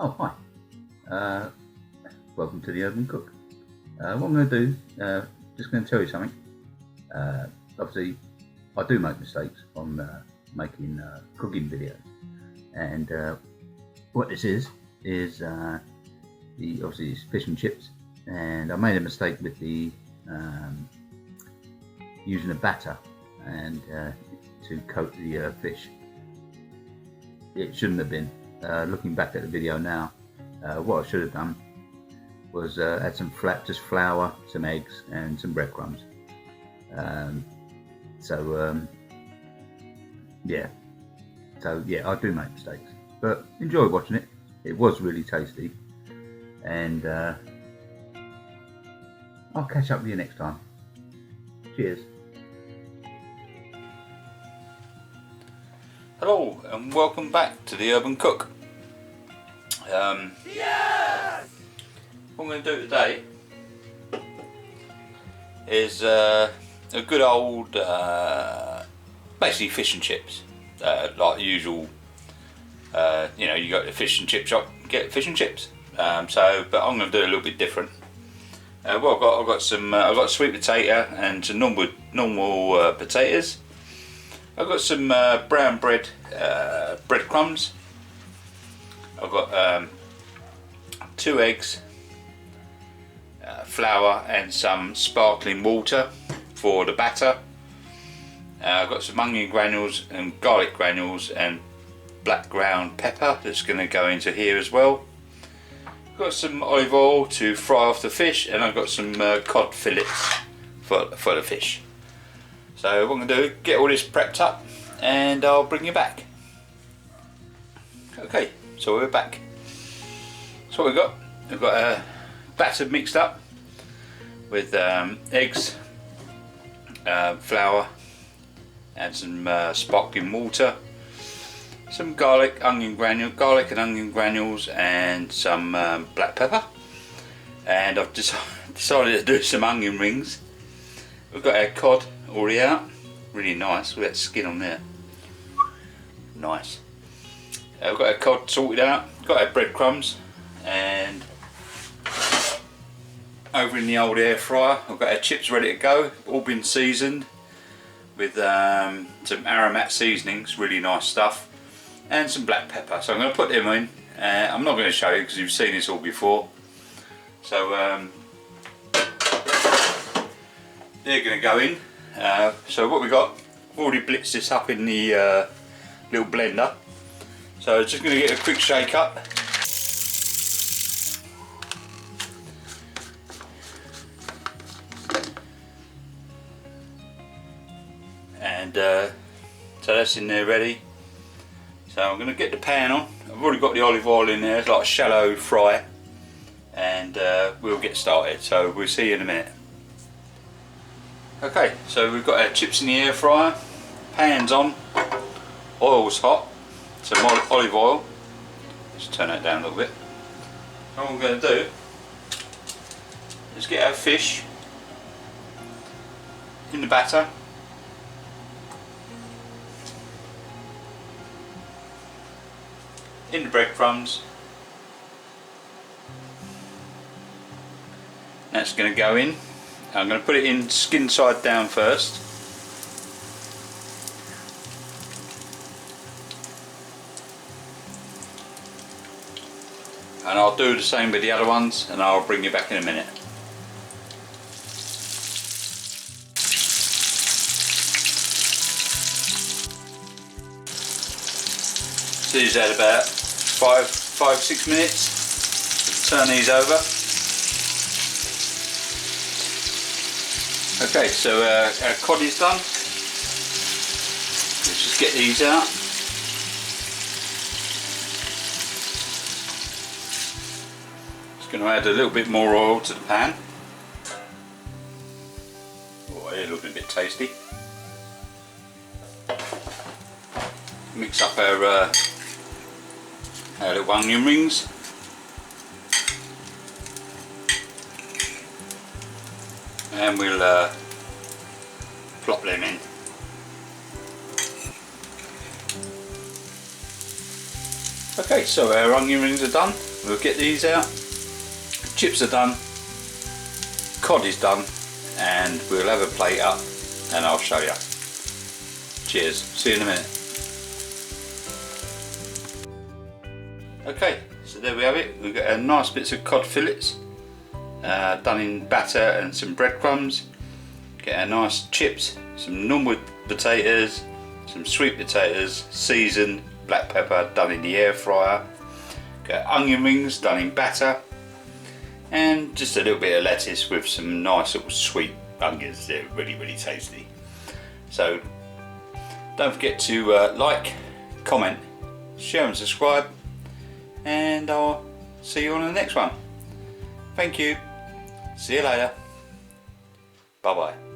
Oh, hi. Welcome to the Urban Cook. What I'm going to do, just going to tell you something. Obviously, I do make mistakes on making cooking videos, and what this is obviously it's fish and chips, and I made a mistake with the using a batter and to coat the fish. It shouldn't have been. Looking back at the video now, what I should have done was add some just flour, some eggs, and some breadcrumbs. Yeah, I do make mistakes, but enjoy watching it. It was really tasty, and I'll catch up with you next time. Cheers. Hello and welcome back to the Urban Cook. Yes! What I'm going to do today is a good old basically fish and chips, like the usual. You know, you go to the fish and chip shop, get fish and chips. But I'm going to do it a little bit different. What I've got sweet potato and some normal potatoes. I've got some brown breadcrumbs. I've got 2 eggs, flour, and some sparkling water for the batter. I've got some onion granules and garlic granules and black ground pepper that's going to go into here as well. I've got some olive oil to fry off the fish, and I've got some cod fillets for the fish. So what I'm going to do, get all this prepped up and I'll bring you back. Okay, so we're back. So what we've got a batter mixed up with eggs, flour, and some sparkling water, some garlic and onion granules, and some black pepper. And I've decided to do some onion rings. We've got our cod already out, really nice with that skin on there. Nice. We've got our cod sorted out, got our breadcrumbs, and over in the old air fryer I've got our chips ready to go, all been seasoned with some aromat seasonings, really nice stuff, and some black pepper. So I'm going to put them in. I'm not going to show you because you've seen this all before. So they're going to go in. So what we've got, we've already blitzed this up in the little blender. So just going to get a quick shake up. And so that's in there ready. So I'm going to get the pan on. I've already got the olive oil in there. It's like a shallow fry. And we'll get started. So we'll see you in a minute. Okay, so we've got our chips in the air fryer, pan's on, oil's hot, some olive oil. Let's turn that down a little bit. What I'm going to do is get our fish in the batter, in the breadcrumbs. That's going to go in. I'm going to put it in skin side down first. And I'll do the same with the other ones, and I'll bring you back in a minute. So these had about 5-6 minutes. Turn these over. Okay, so our cod is done. Let's just get these out. Just going to add a little bit more oil to the pan. Oh, they're looking a bit tasty. Mix up our little onion rings. And we'll plop them in. Okay, so our onion rings are done. we'll get these out. Chips are done, cod is done, and we'll have a plate up and I'll show you. Cheers, see you in a minute. Okay, so there we have it. We've got a nice bits of cod fillets done in batter and some breadcrumbs. Get our nice chips, some normal potatoes, some sweet potatoes, seasoned, black pepper done in the air fryer. Got onion rings done in batter, and just a little bit of lettuce with some nice little sweet onions. They're really, really tasty. So don't forget to like, comment, share and subscribe, and I'll see you on the next one. Thank you. See you later. Bye bye.